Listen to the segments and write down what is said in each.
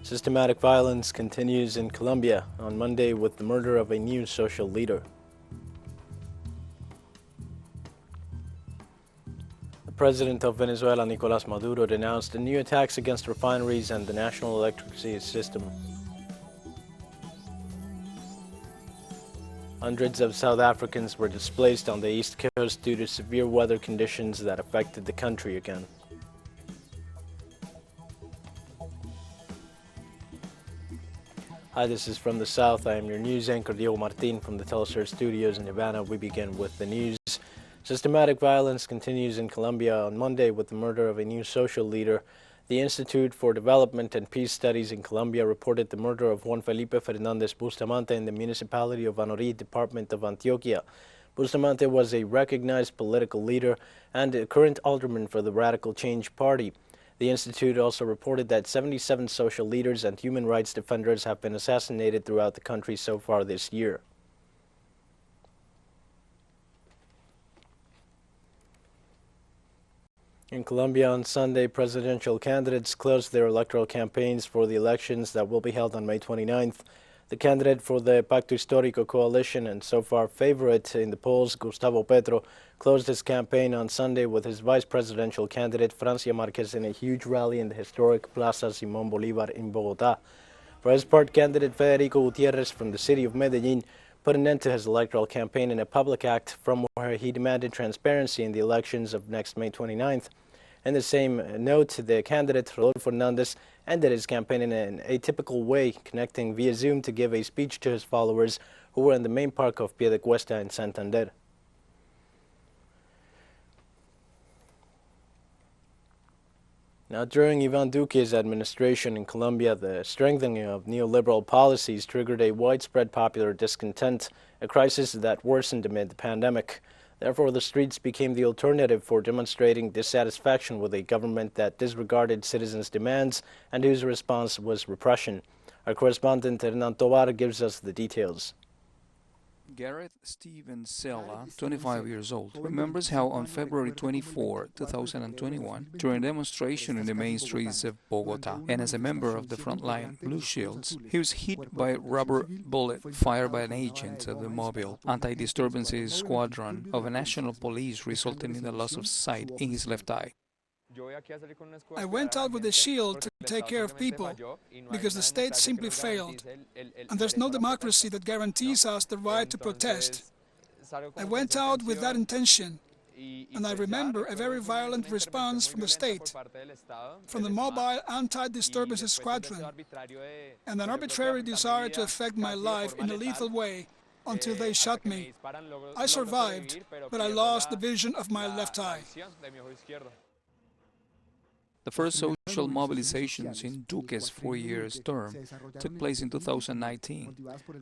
Systematic violence continues in Colombia on Monday with the murder of a new social leader. The president of Venezuela, Nicolás Maduro, denounced new attacks against refineries and the national electricity system. Hundreds of South Africans were displaced on the East Coast due to severe weather conditions that affected the country again. Hi, this is From the South. I am your news anchor, Diego Martin, from the Telesur studios in Havana. We begin with the news. Systematic violence continues in Colombia on Monday with the murder of a new social leader. The Institute for Development and Peace Studies in Colombia reported the murder of Juan Felipe Fernández Bustamante in the municipality of Anorí, department of Antioquia. Bustamante was a recognized political leader and a current alderman for the Radical Change Party. The Institute also reported that 77 social leaders and human rights defenders have been assassinated throughout the country so far this year. In Colombia on Sunday, presidential candidates closed their electoral campaigns for the elections that will be held on May 29th. The candidate for the Pacto Histórico coalition and so far favorite in the polls, Gustavo Petro, closed his campaign on Sunday with his vice presidential candidate, Francia Márquez, in a huge rally in the historic Plaza Simón Bolívar in Bogotá. For his part, candidate Federico Gutiérrez from the city of Medellín put an end to his electoral campaign in a public act from where he demanded transparency in the elections of next May 29th. In the same note, the candidate, Rodolfo Hernández, ended his campaign in an atypical way, connecting via Zoom to give a speech to his followers who were in the main park of Piedecuesta in Santander. Now, during Iván Duque's administration in Colombia, the strengthening of neoliberal policies triggered a widespread popular discontent, a crisis that worsened amid the pandemic. Therefore, the streets became the alternative for demonstrating dissatisfaction with a government that disregarded citizens' demands and whose response was repression. Our correspondent Hernan Tovar gives us the details. Gareth Steven Sella, 25 years old, remembers how on February 24, 2021, during a demonstration in the main streets of Bogotá, and as a member of the frontline Blue Shields, he was hit by a rubber bullet fired by an agent of the mobile anti-disturbances squadron of a national police, resulting in the loss of sight in his left eye. I went out with a shield to take care of people because the state simply failed, and there's no democracy that guarantees us the right to protest. I went out with that intention, and I remember a very violent response from the state, from the mobile anti-disturbances squadron, and an arbitrary desire to affect my life in a lethal way until they shot me. I survived, but I lost the vision of my left eye. The first social mobilizations in Duque's 4-year term took place in 2019,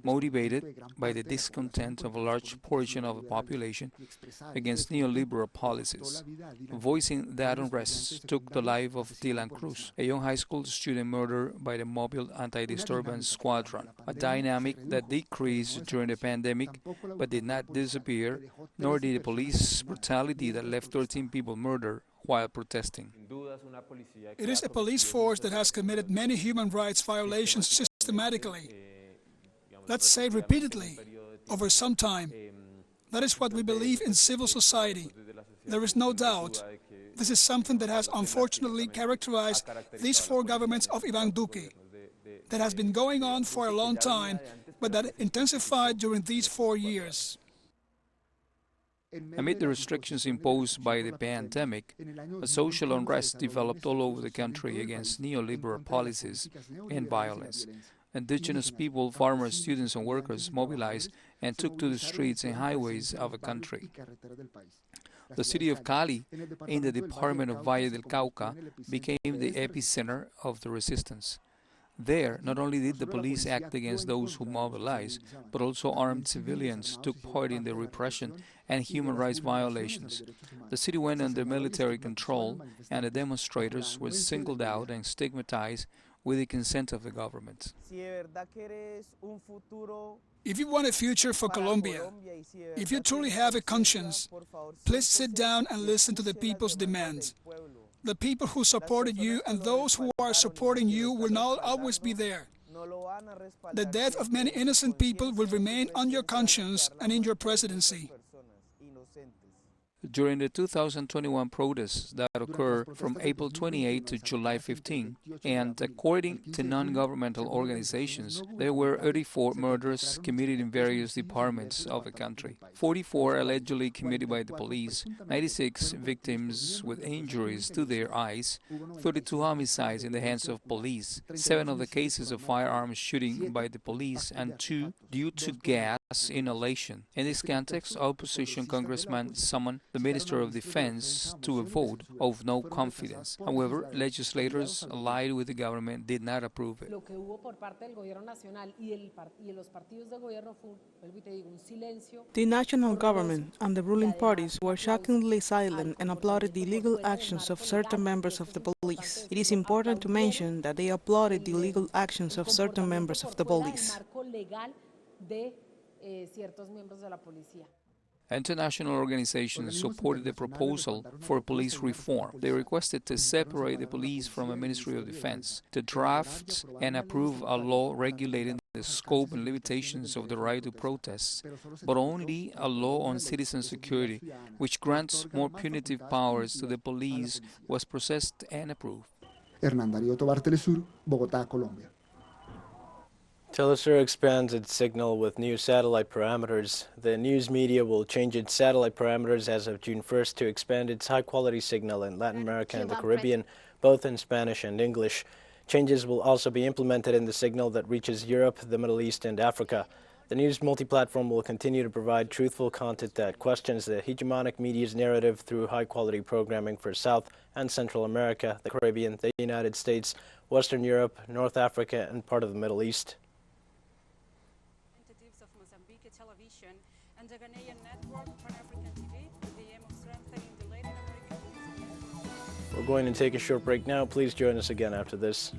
motivated by the discontent of a large portion of the population against neoliberal policies. Voicing that unrest took the life of Dylan Cruz, a young high school student murdered by the mobile anti-disturbance squadron, a dynamic that decreased during the pandemic but did not disappear, nor did the police brutality that left 13 people murdered while protesting. It is a police force that has committed many human rights violations systematically. Let's say repeatedly, over some time. That is what we believe in civil society. There is no doubt. This is something that has unfortunately characterized these 4 governments of Iván Duque. That has been going on for a long time, but that intensified during these 4 years. Amid the restrictions imposed by the pandemic, a social unrest developed all over the country against neoliberal policies and violence. Indigenous people, farmers, students and workers mobilized and took to the streets and highways of the country. The city of Cali, in the department of Valle del Cauca, became the epicenter of the resistance. There, not only did the police act against those who mobilized, but also armed civilians took part in the repression and human rights violations. The city went under military control, and the demonstrators were singled out and stigmatized with the consent of the government. If you want a future for Colombia, if you truly have a conscience, please sit down and listen to the people's demands. The people who supported you and those who are supporting you will not always be there. The death of many innocent people will remain on your conscience and in your presidency. During the 2021 protests that occurred from April 28 to July 15, and according to non-governmental organizations, there were 84 murders committed in various departments of the country. 44 allegedly committed by the police, 96 victims with injuries to their eyes, 32 homicides in the hands of police, 7 of the cases of firearms shooting by the police, and 2 due to gas inhalation. In this context, opposition congressman summoned the Minister of Defense to a vote of no confidence. However, legislators allied with the government did not approve it. The national government and the ruling parties were shockingly silent and applauded the illegal actions of certain members of the police. It is important to mention that they applauded the illegal actions of certain members of the police. International organizations supported the proposal for police reform. They requested to separate the police from a Ministry of Defense, to draft and approve a law regulating the scope and limitations of the right to protest, but only a law on citizen security, which grants more punitive powers to the police, was processed and approved. Hernán Darío Tobar, Telesur, Bogotá, Colombia. Telesur expands its signal with new satellite parameters. The news media will change its satellite parameters as of June 1st to expand its high-quality signal in Latin America and the Caribbean, both in Spanish and English. Changes will also be implemented in the signal that reaches Europe, the Middle East, and Africa. The news multi-platform will continue to provide truthful content that questions the hegemonic media's narrative through high-quality programming for South and Central America, the Caribbean, the United States, Western Europe, North Africa, and part of the Middle East. Of Mozambique Television and the Ghanaian network Pan-African TV with the aim of strengthening the Latin American. We're going to take a short break now. Please join us again after this.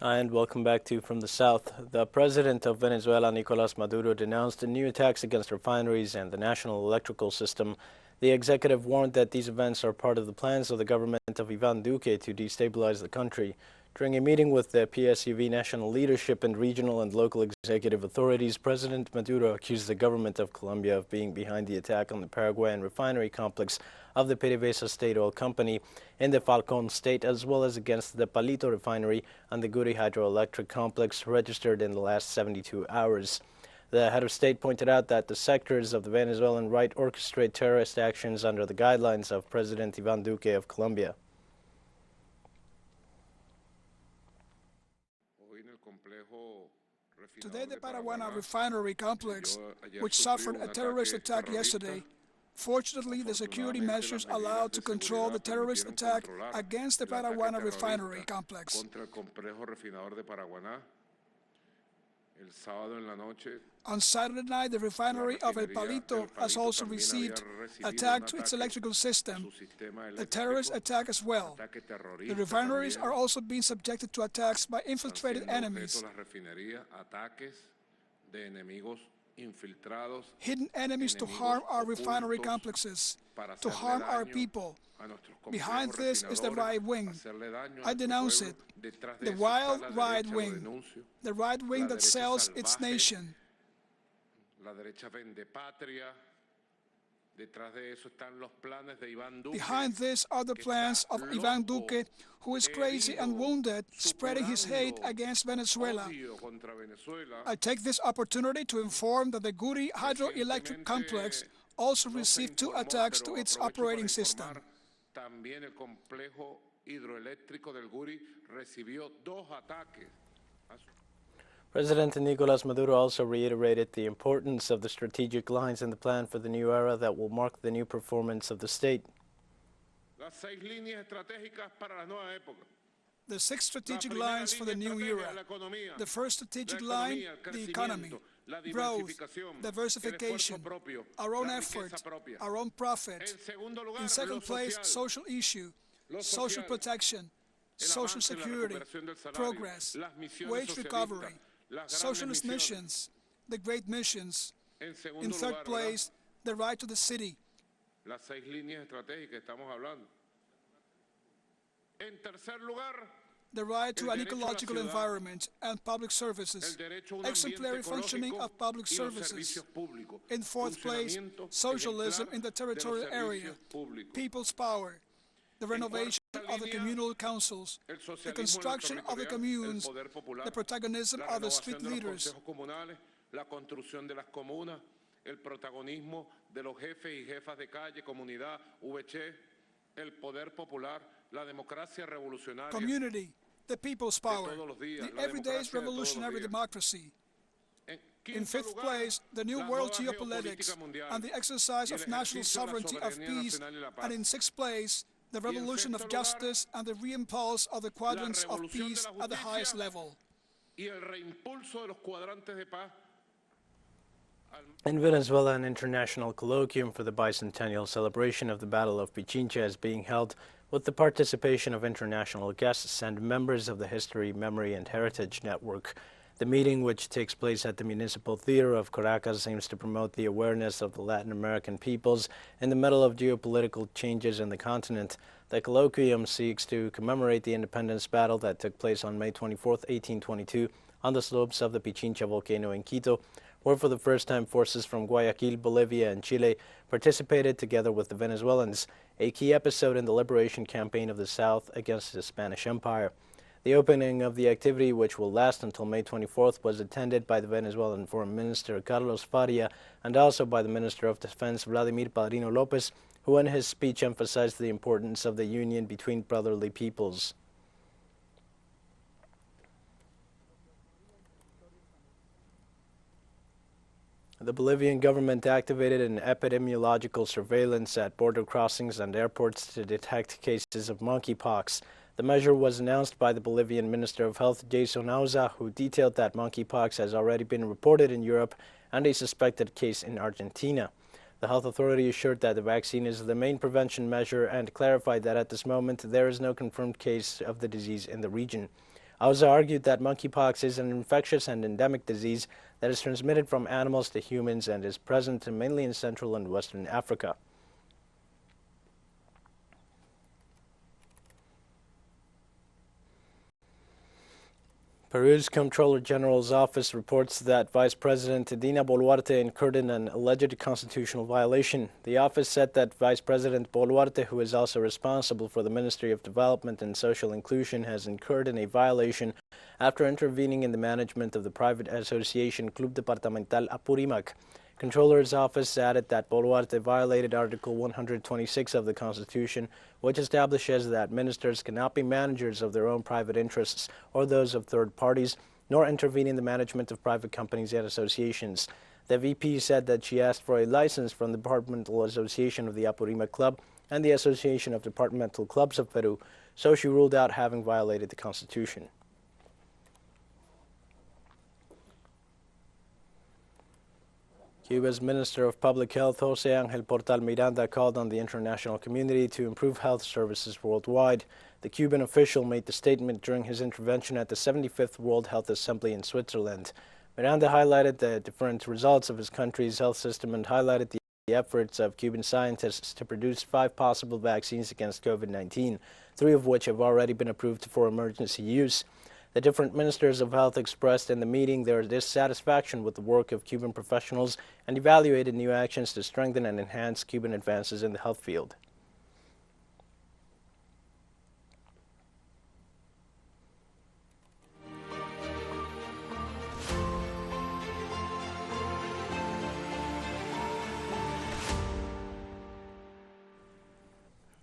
And welcome back to From the South. The president of Venezuela, Nicolás Maduro, denounced new attacks against refineries and the national electrical system. The executive warned that these events are part of the plans of the government of Iván Duque to destabilize the country. During a meeting with the PSUV national leadership and regional and local executive authorities, President Maduro accused the government of Colombia of being behind the attack on the Paraguayan refinery complex of the PDVSA State Oil Company in the Falcón state, as well as against the Palito refinery and the Guri hydroelectric complex registered in the last 72 hours. The head of state pointed out that the sectors of the Venezuelan right orchestrate terrorist actions under the guidelines of President Iván Duque of Colombia. Today, the Paraguayan refinery complex, which suffered a terrorist attack yesterday, fortunately, the security measures allowed to control the terrorist attack against the Paraguayan refinery complex. On Saturday night, the refinery of El Palito has also received attack to its electrical system, a terrorist attack as well. The refineries are also being subjected to attacks by infiltrated enemies, hidden enemies to harm our refinery complexes, to harm our people. Behind this is the right wing. I denounce it. The wild right wing. The right wing that sells its nation. Behind this are the plans of Iván Duque, who is crazy and wounded, spreading his hate against Venezuela. I take this opportunity to inform that the Guri hydroelectric complex also received 2 attacks to its operating system. También el complejo hidroeléctrico del Guri recibió 2 ataques. President Nicolás Maduro also reiterated the importance of the strategic lines in the plan for the new era that will mark the new performance of the state. Las 6 líneas estratégicas para la nueva época. The 6 strategic lines for the new era. The first strategic line, the economy. growth, diversification, our own effort, our own profit. In second place, social issue, social protection, social security, progress, wage recovery, socialist missions, the great missions. In third place, the right to the city. Las 6 líneas estratégicas que estamos hablando. En tercer lugar, the right to an ecological environment and public services, exemplary functioning of public services. In fourth place, socialism in the territorial area, people's power, the renovation of the communal councils, the construction of the communes, the protagonism of the street leaders, la construcción de las comunas, el protagonismo de los jefes y jefas de calle, comunidad, VC, el poder popular, la democracia revolucionaria. Community, the people's power, the everyday revolutionary democracy. In fifth place, the new world geopolitics and the exercise of national sovereignty of peace. And in sixth place, the revolution of justice and the reimpulse of the quadrants of peace at the highest level. Y el reimpulso de los cuadrantes de paz. In Venezuela, an international colloquium for the bicentennial celebration of the Battle of Pichincha is being held with the participation of international guests and members of the History, Memory and Heritage Network. The meeting, which takes place at the Municipal Theater of Caracas, aims to promote the awareness of the Latin American peoples in the middle of geopolitical changes in the continent. The colloquium seeks to commemorate the independence battle that took place on May 24, 1822, on the slopes of the Pichincha volcano in Quito, where for the first time forces from Guayaquil, Bolivia and Chile participated together with the Venezuelans, a key episode in the liberation campaign of the South against the Spanish Empire. The opening of the activity, which will last until May 24th, was attended by the Venezuelan Foreign Minister Carlos Faria and also by the Minister of Defense Vladimir Padrino Lopez, who in his speech emphasized the importance of the union between brotherly peoples. The Bolivian government activated an epidemiological surveillance at border crossings and airports to detect cases of monkeypox. The measure was announced by the Bolivian Minister of Health, Jason Auza, who detailed that monkeypox has already been reported in Europe and a suspected case in Argentina. The health authority assured that the vaccine is the main prevention measure and clarified that at this moment there is no confirmed case of the disease in the region. Auza argued that monkeypox is an infectious and endemic disease that is transmitted from animals to humans and is present mainly in Central and Western Africa. Peru's Comptroller General's office reports that Vice President Dina Boluarte incurred in an alleged constitutional violation. The office said that Vice President Boluarte, who is also responsible for the Ministry of Development and Social Inclusion, has incurred in a violation after intervening in the management of the private association Club Departamental Apurimac. Controller's office added that Boluarte violated Article 126 of the Constitution, which establishes that ministers cannot be managers of their own private interests or those of third parties, nor intervene in the management of private companies and associations. The VP said that she asked for a license from the Departmental Association of the Apurimac Club and the Association of Departmental Clubs of Peru, so she ruled out having violated the Constitution. Cuba's Minister of Public Health, Jose Angel Portal Miranda, called on the international community to improve health services worldwide. The Cuban official made the statement during his intervention at the 75th World Health Assembly in Switzerland. Miranda highlighted the different results of his country's health system and highlighted the efforts of Cuban scientists to produce 5 possible vaccines against COVID-19, 3 of which have already been approved for emergency use. The different ministers of health expressed in the meeting their dissatisfaction with the work of Cuban professionals and evaluated new actions to strengthen and enhance Cuban advances in the health field.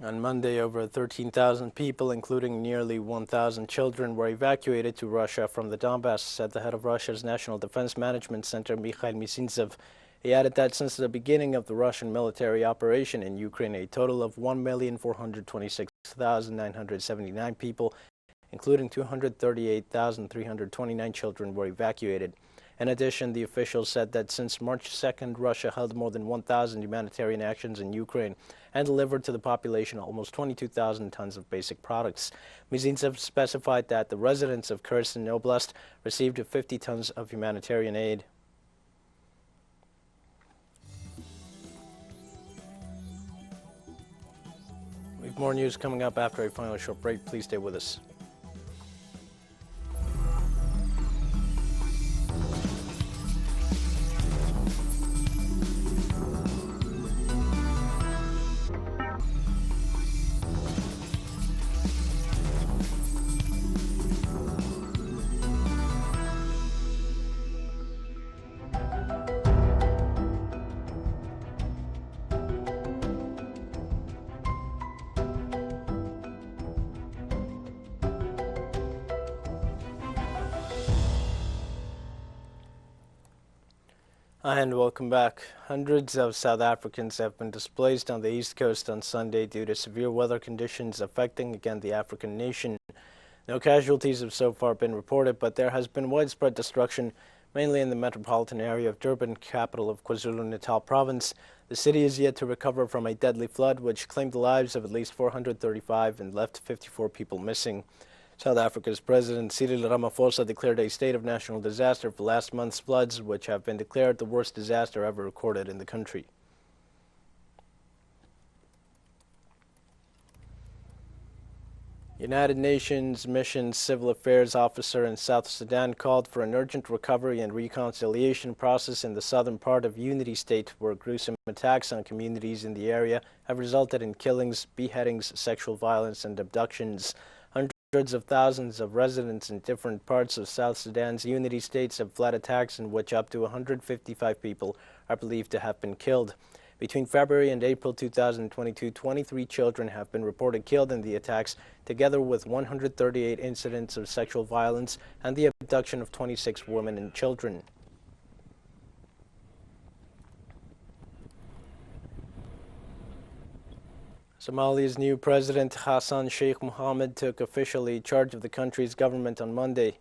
On Monday, over 13,000 people, including nearly 1,000 children, were evacuated to Russia from the Donbass, said the head of Russia's National Defense Management Center, Mikhail Mizintsev. He added that since the beginning of the Russian military operation in Ukraine, a total of 1,426,979 people, including 238,329 children, were evacuated. In addition, the officials said that since March 2nd, Russia held more than 1,000 humanitarian actions in Ukraine and delivered to the population almost 22,000 tons of basic products. Mizintsev specified that the residents of Kherson Oblast received 50 tons of humanitarian aid. We have more news coming up after a final short break. Please stay with us. And welcome back. Hundreds of South Africans have been displaced on the East Coast on Sunday due to severe weather conditions affecting again the African nation. No casualties have so far been reported, but there has been widespread destruction, mainly in the metropolitan area of Durban, capital of KwaZulu-Natal province. The city is yet to recover from a deadly flood which claimed the lives of at least 435 and left 54 people missing. South Africa's President Cyril Ramaphosa declared a state of national disaster for last month's floods, which have been declared the worst disaster ever recorded in the country. United Nations Mission Civil Affairs Officer in South Sudan called for an urgent recovery and reconciliation process in the southern part of Unity State, where gruesome attacks on communities in the area have resulted in killings, beheadings, sexual violence, and abductions. Hundreds of thousands of residents in different parts of South Sudan's Unity States have fled attacks in which up to 155 people are believed to have been killed. Between February and April 2022, 23 children have been reported killed in the attacks, together with 138 incidents of sexual violence and the abduction of 26 women and children. Somalia's new president, Hassan Sheikh Mohamud, took officially charge of the country's government on Monday.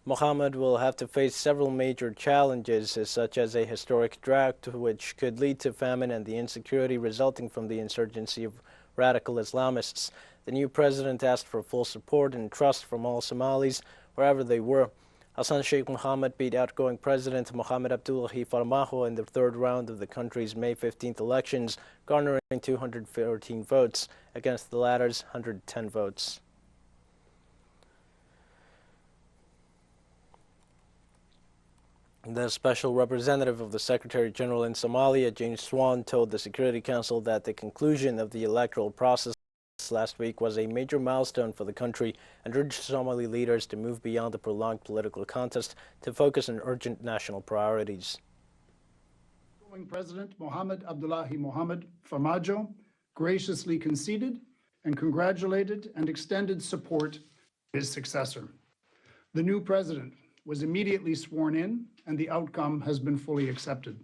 Mohamud will have to face several major challenges, such as a historic drought, which could lead to famine and the insecurity resulting from the insurgency of radical Islamists. The new president asked for full support and trust from all Somalis, wherever they were. Hassan Sheikh Mohamud beat outgoing President Mohamed Abdullahi Farmajo in the third round of the country's May 15th elections, garnering 214 votes against the latter's 110 votes. The special representative of the Secretary General in Somalia, James Swan, told the Security Council that the conclusion of the electoral process last week was a major milestone for the country and urged Somali leaders to move beyond the prolonged political contest to focus on urgent national priorities. President Mohamed Abdullahi Mohamed Farmajo graciously conceded and congratulated and extended support to his successor. The new president was immediately sworn in, and the outcome has been fully accepted.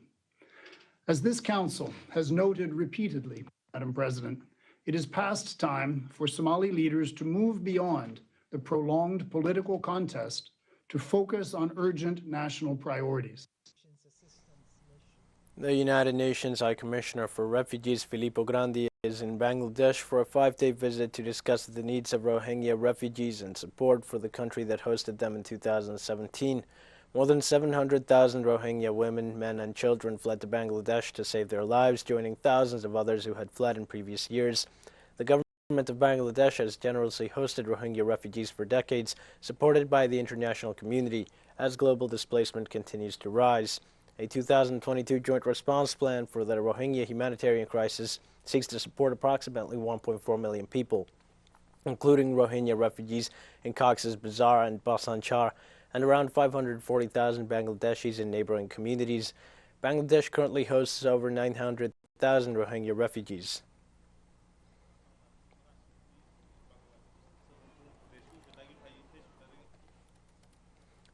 As this council has noted repeatedly, Madam President, it is past time for Somali leaders to move beyond the prolonged political contest to focus on urgent national priorities. The United Nations High Commissioner for Refugees, Filippo Grandi, is in Bangladesh for a 5-day visit to discuss the needs of Rohingya refugees and support for the country that hosted them in 2017. More than 700,000 Rohingya women, men, and children fled to Bangladesh to save their lives, joining thousands of others who had fled in previous years. The government of Bangladesh has generously hosted Rohingya refugees for decades, supported by the international community, as global displacement continues to rise. A 2022 joint response plan for the Rohingya humanitarian crisis seeks to support approximately 1.4 million people, including Rohingya refugees in Cox's Bazar and Bhasanchar, and around 540,000 Bangladeshis in neighboring communities. Bangladesh currently hosts over 900,000 Rohingya refugees.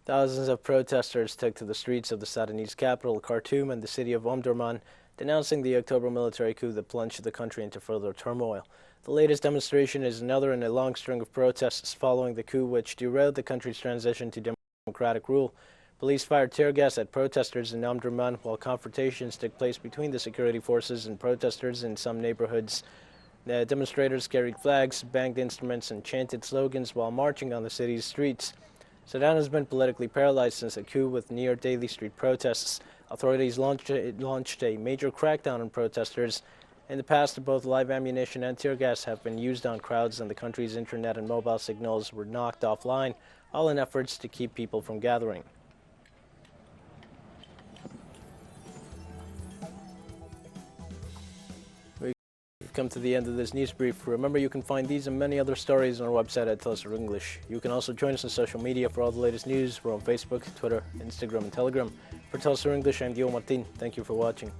Thousands of protesters took to the streets of the Sudanese capital, Khartoum, and the city of Omdurman, denouncing the October military coup that plunged the country into further turmoil. The latest demonstration is another in a long string of protests following the coup which derailed the country's transition to democratic rule. Police fired tear gas at protesters in Omdurman while confrontations took place between the security forces and protesters in some neighborhoods. The demonstrators carried flags, banged instruments, and chanted slogans while marching on the city's streets. Sudan has been politically paralyzed since a coup with near-daily street protests. Authorities launched a major crackdown on protesters. In the past, both live ammunition and tear gas have been used on crowds, and the country's internet and mobile signals were knocked offline, all in efforts to keep people from gathering. We've come to the end of this news brief. Remember, you can find these and many other stories on our website at Tell Us English. You can also join us on social media for all the latest news. We're on Facebook, Twitter, Instagram, and Telegram. For Tell Us English, I'm Dio Martin. Thank you for watching.